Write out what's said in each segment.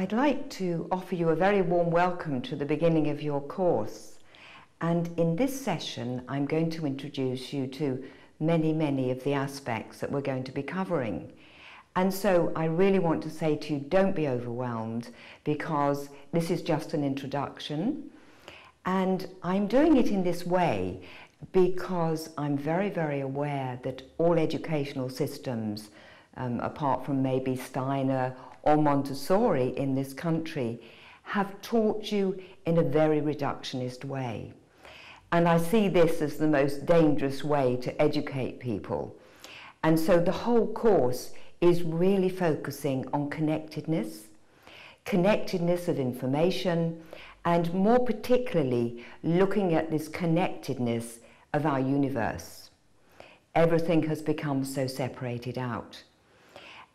I'd like to offer you a very warm welcome to the beginning of your course. And in this session, I'm going to introduce you to many of the aspects that we're going to be covering. And so I really want to say to you, don't be overwhelmed, because this is just an introduction. And I'm doing it in this way because I'm very aware that all educational systems, apart from maybe Steiner or Montessori in this country, have taught you in a very reductionist way. And I see this as the most dangerous way to educate people. And so the whole course is really focusing on connectedness of information, and more particularly looking at this connectedness of our universe. Everything has become so separated out.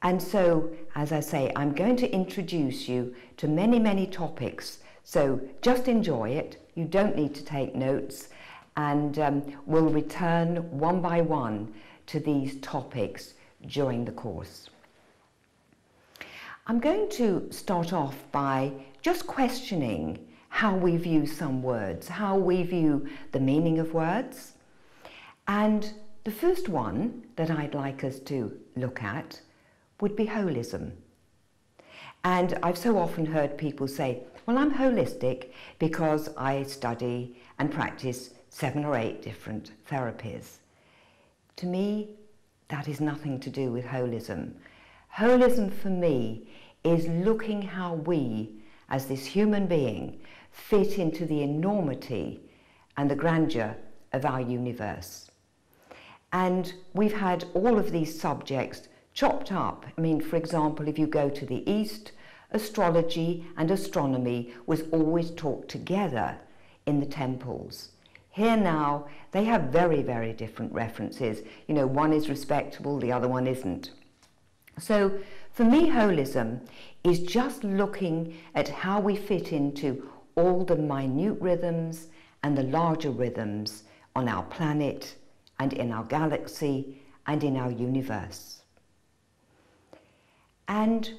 And so, as I say, I'm going to introduce you to many topics, so just enjoy it. You don't need to take notes, and we'll return one by one to these topics during the course. I'm going to start off by just questioning how we view some words, how we view the meaning of words. And the first one that I'd like us to look at would be holism. And I've so often heard people say, well, I'm holistic because I study and practice 7 or 8 different therapies. To me, that is nothing to do with holism. Holism for me is looking how we, as this human being, fit into the enormity and the grandeur of our universe. And we've had all of these subjects chopped up. I mean, for example, if you go to the East, astrology and astronomy was always taught together in the temples. Here now, they have very different references. You know, one is respectable, the other one isn't. So for me, holism is just looking at how we fit into all the minute rhythms and the larger rhythms on our planet and in our galaxy and in our universe. And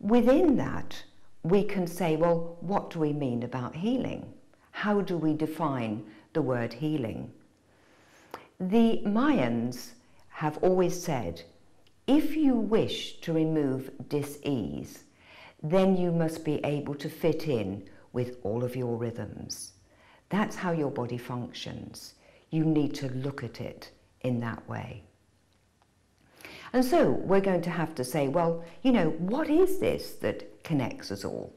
within that, we can say, well, what do we mean about healing? How do we define the word healing? The Mayans have always said, if you wish to remove dis-ease, then you must be able to fit in with all of your rhythms. That's how your body functions. You need to look at it in that way. And so we're going to have to say, well, you know, what is this that connects us all?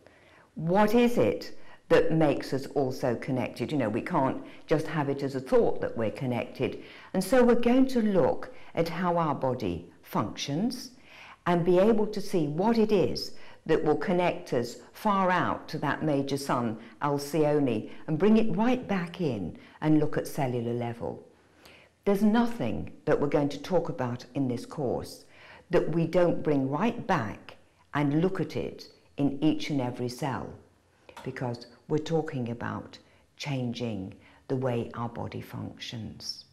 What is it that makes us all so connected? You know, we can't just have it as a thought that we're connected. And so we're going to look at how our body functions and be able to see what it is that will connect us far out to that major sun, Alcyone, and bring it right back in and look at cellular level. There's nothing that we're going to talk about in this course that we don't bring right back and look at it in each and every cell, because we're talking about changing the way our body functions.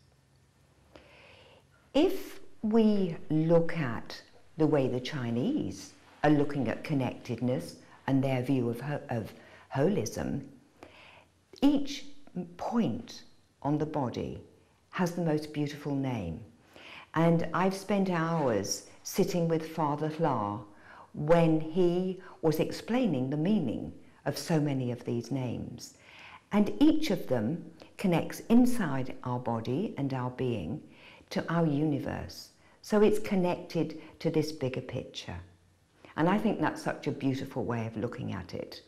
If we look at the way the Chinese are looking at connectedness and their view of holism, each point on the body has the most beautiful name. And I've spent hours sitting with Father Hla when he was explaining the meaning of so many of these names. And each of them connects inside our body and our being to our universe. So it's connected to this bigger picture. And I think that's such a beautiful way of looking at it.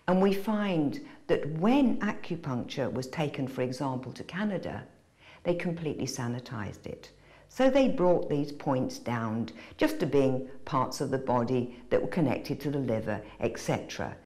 And we find that when acupuncture was taken, for example, to Canada, they completely sanitized it. So they brought these points down just to being parts of the body that were connected to the liver, etc.